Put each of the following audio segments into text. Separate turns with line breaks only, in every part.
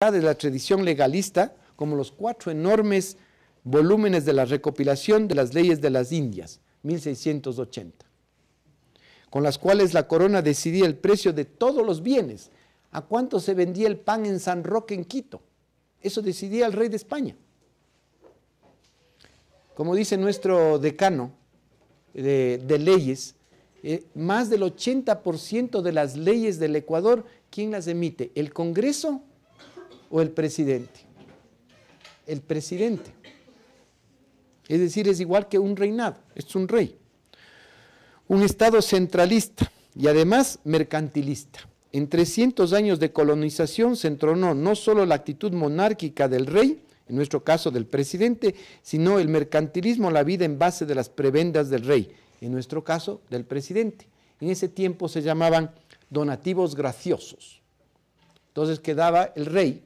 de la tradición legalista como los 4 enormes volúmenes de la recopilación de las leyes de las Indias, 1680, con las cuales la corona decidía el precio de todos los bienes. ¿A cuánto se vendía el pan en San Roque, en Quito? Eso decidía el rey de España. Como dice nuestro decano de leyes, más del 80% de las leyes del Ecuador, ¿quién las emite? ¿El Congreso o el presidente? El presidente. Es decir, es igual que un reinado, es un rey. Un estado centralista y además mercantilista. En 300 años de colonización se entronó no solo la actitud monárquica del rey, en nuestro caso del presidente, sino el mercantilismo, la vida en base de las prebendas del rey, en nuestro caso del presidente. En ese tiempo se llamaban donativos graciosos. Entonces quedaba el rey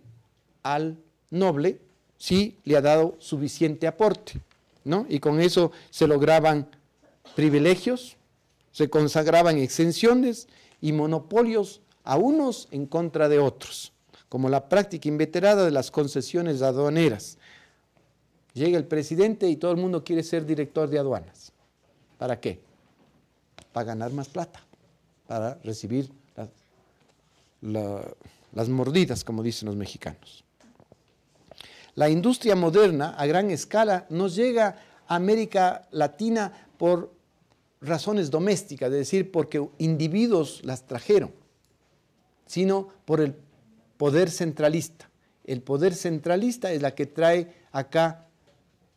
al noble si le ha dado suficiente aporte, ¿no? Y con eso se lograban privilegios, se consagraban exenciones y monopolios a unos en contra de otros, como la práctica inveterada de las concesiones aduaneras. Llega el presidente y todo el mundo quiere ser director de aduanas. ¿Para qué? Para ganar más plata, para recibir las mordidas, como dicen los mexicanos. La industria moderna a gran escala nos llega a América Latina por razones domésticas, es decir, porque individuos las trajeron, sino por el poder centralista. El poder centralista es la que trae acá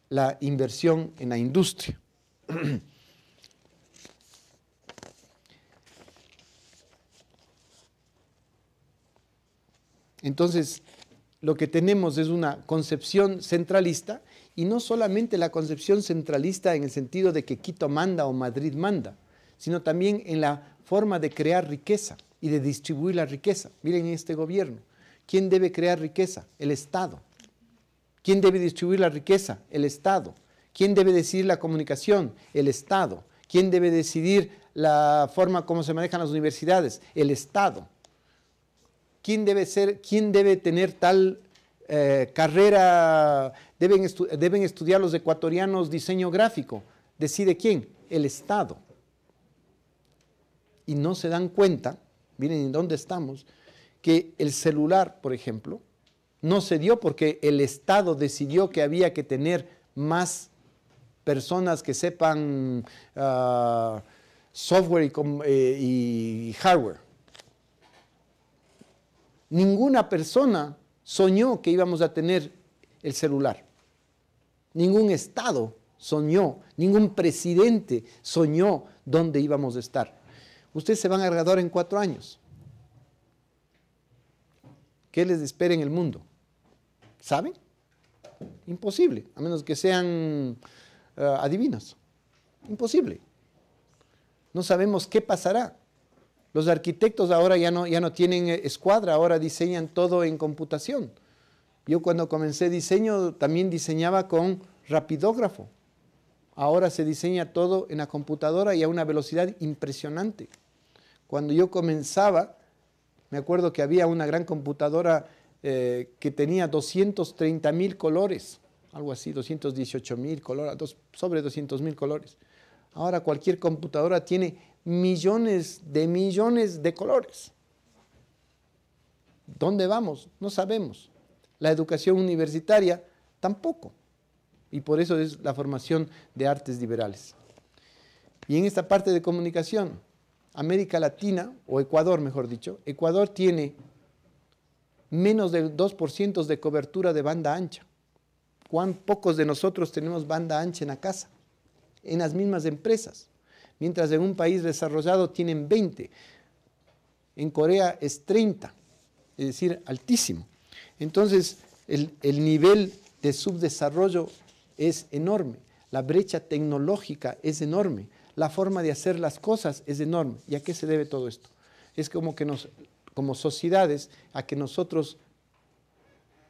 la inversión en la industria. Entonces, lo que tenemos es una concepción centralista, y no solamente la concepción centralista en el sentido de que Quito manda o Madrid manda, sino también en la forma de crear riqueza y de distribuir la riqueza. Miren este gobierno, ¿quién debe crear riqueza? El Estado. ¿Quién debe distribuir la riqueza? El Estado. ¿Quién debe decidir la comunicación? El Estado. ¿Quién debe decidir la forma como se manejan las universidades? El Estado. ¿Quién debe tener tal carrera? Deben estudiar los ecuatorianos diseño gráfico. ¿Decide quién? El Estado. Y no se dan cuenta, miren en dónde estamos, que el celular, por ejemplo, no se dio porque el Estado decidió que había que tener más personas que sepan software y hardware. Ninguna persona soñó que íbamos a tener el celular. Ningún Estado soñó, ningún presidente soñó dónde íbamos a estar. Ustedes se van a graduar en 4 años. ¿Qué les espera en el mundo? ¿Saben? Imposible, a menos que sean adivinos. Imposible. No sabemos qué pasará. Los arquitectos ahora ya no tienen escuadra, ahora diseñan todo en computación. Yo cuando comencé diseño también diseñaba con rapidógrafo. Ahora se diseña todo en la computadora y a una velocidad impresionante. Cuando yo comenzaba, me acuerdo que había una gran computadora que tenía 230.000 colores, algo así, 218.000 colores, sobre 200.000 colores. Ahora cualquier computadora tiene millones de colores. ¿Dónde vamos? No sabemos. La educación universitaria tampoco. Y por eso es la formación de artes liberales. Y en esta parte de comunicación, América Latina, o Ecuador mejor dicho, Ecuador tiene menos del 2% de cobertura de banda ancha. ¿Cuán pocos de nosotros tenemos banda ancha en la casa? En las mismas empresas. Mientras en un país desarrollado tienen 20, en Corea es 30, es decir, altísimo. Entonces, el nivel de subdesarrollo es enorme, la brecha tecnológica es enorme, la forma de hacer las cosas es enorme. ¿Y a qué se debe todo esto? Es como que como sociedades, a que nosotros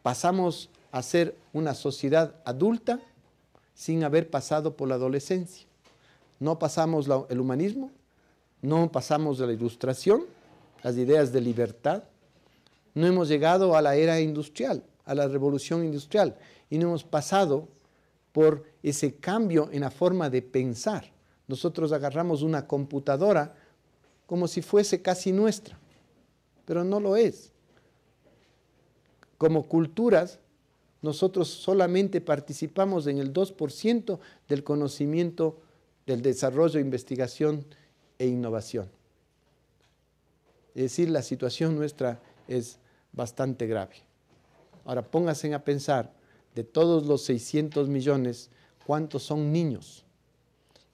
pasamos a ser una sociedad adulta sin haber pasado por la adolescencia. No pasamos el humanismo, no pasamos de la ilustración, las ideas de libertad, No hemos llegado a la era industrial, a la revolución industrial, y no hemos pasado por ese cambio en la forma de pensar. Nosotros agarramos una computadora como si fuese casi nuestra, pero no lo es. Como culturas, nosotros solamente participamos en el 2% del conocimiento, del desarrollo, investigación e innovación. Es decir, la situación nuestra es bastante grave. Ahora, pónganse a pensar, de todos los 600 millones, ¿cuántos son niños?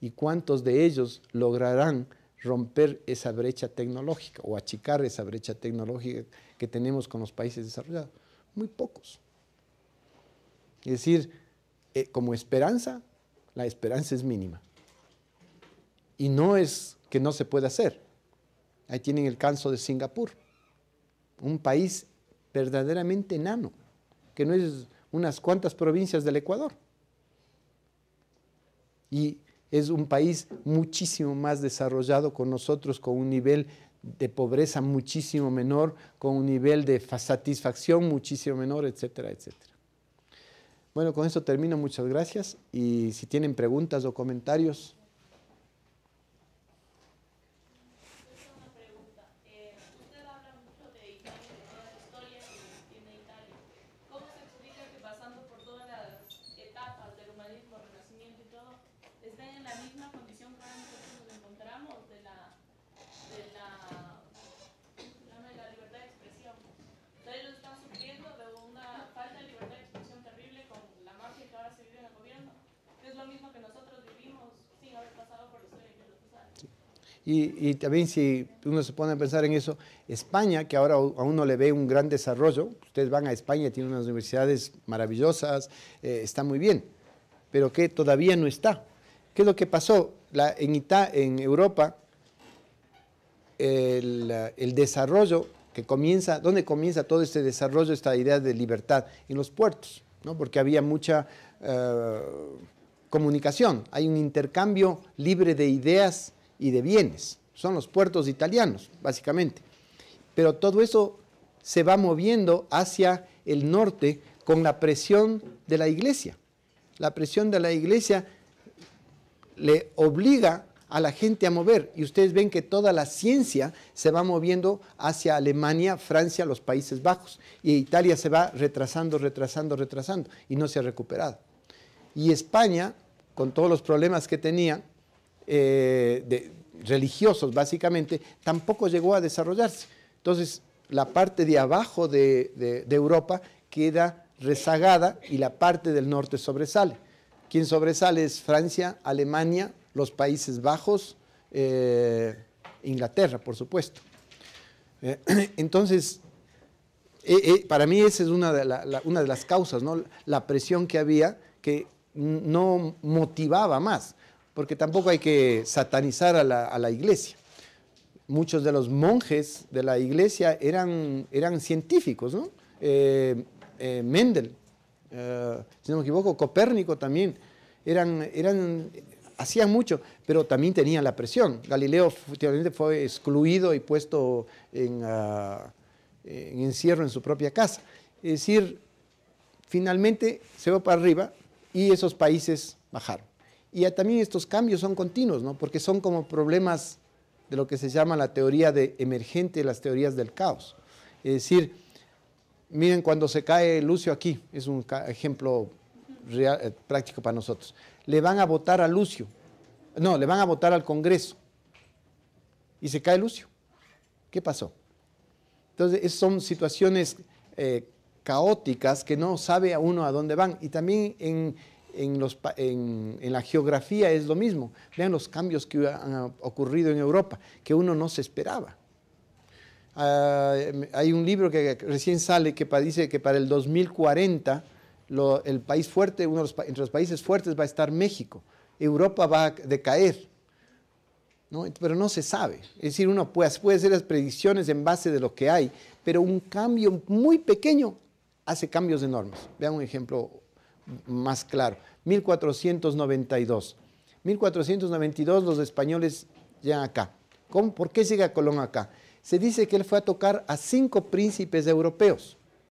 ¿Y cuántos de ellos lograrán romper esa brecha tecnológica o achicar esa brecha tecnológica que tenemos con los países desarrollados? Muy pocos. Es decir, como esperanza, la esperanza es mínima. Y no es que no se pueda hacer. Ahí tienen el caso de Singapur, un país verdaderamente enano, que no es unas cuantas provincias del Ecuador. Y es un país muchísimo más desarrollado con nosotros, con un nivel de pobreza muchísimo menor, con un nivel de satisfacción muchísimo menor, etcétera, etcétera. Bueno, con esto termino. Muchas gracias. Y si tienen preguntas o comentarios. Y también si uno se pone a pensar en eso, España, que ahora a uno le ve un gran desarrollo, ustedes van a España, tienen unas universidades maravillosas, está muy bien, pero que todavía no está. ¿Qué es lo que pasó? En Europa, el desarrollo que comienza, ¿dónde comienza todo este desarrollo, esta idea de libertad? En los puertos, ¿no? Porque había mucha comunicación, hay un intercambio libre de ideas y de bienes. Son los puertos italianos, básicamente. Pero todo eso se va moviendo hacia el norte con la presión de la Iglesia. La presión de la Iglesia le obliga a la gente a mover. Y ustedes ven que toda la ciencia se va moviendo hacia Alemania, Francia, los Países Bajos. Y Italia se va retrasando, retrasando, retrasando. Y no se ha recuperado. Y España, con todos los problemas que tenía, religiosos básicamente, tampoco llegó a desarrollarse. Entonces, la parte de abajo de Europa queda rezagada y la parte del norte sobresale. Quien sobresale es Francia, Alemania, los Países Bajos, Inglaterra, por supuesto. Entonces, para mí esa es una de las causas, ¿no? La presión que había, que no motivaba más, porque tampoco hay que satanizar a la iglesia. Muchos de los monjes de la iglesia eran científicos, ¿no? Mendel, si no me equivoco, Copérnico también, hacían mucho, pero también tenían la presión. Galileo finalmente fue excluido y puesto en encierro en su propia casa. Es decir, finalmente se va para arriba y esos países bajaron. Y también estos cambios son continuos, ¿no? Porque son como problemas de lo que se llama la teoría de emergente, las teorías del caos. Es decir, miren cuando se cae Lucio aquí, es un ejemplo real, práctico para nosotros. Le van a votar a Lucio, no, le van a votar al Congreso y se cae Lucio. ¿Qué pasó? Entonces, son situaciones caóticas que no sabe a uno a dónde van. Y también en la geografía es lo mismo. Vean los cambios que han ocurrido en Europa, que uno no se esperaba. Hay un libro que recién sale que dice que para el 2040 el país fuerte, entre los países fuertes va a estar México. Europa va a decaer, ¿no? Pero no se sabe. Es decir, uno puede hacer las predicciones en base de lo que hay, pero un cambio muy pequeño hace cambios enormes. Vean un ejemplo más claro. 1492. 1492 los españoles llegan acá. ¿Por qué llega Colón acá? se dice que él fue a tocar a 5 príncipes europeos.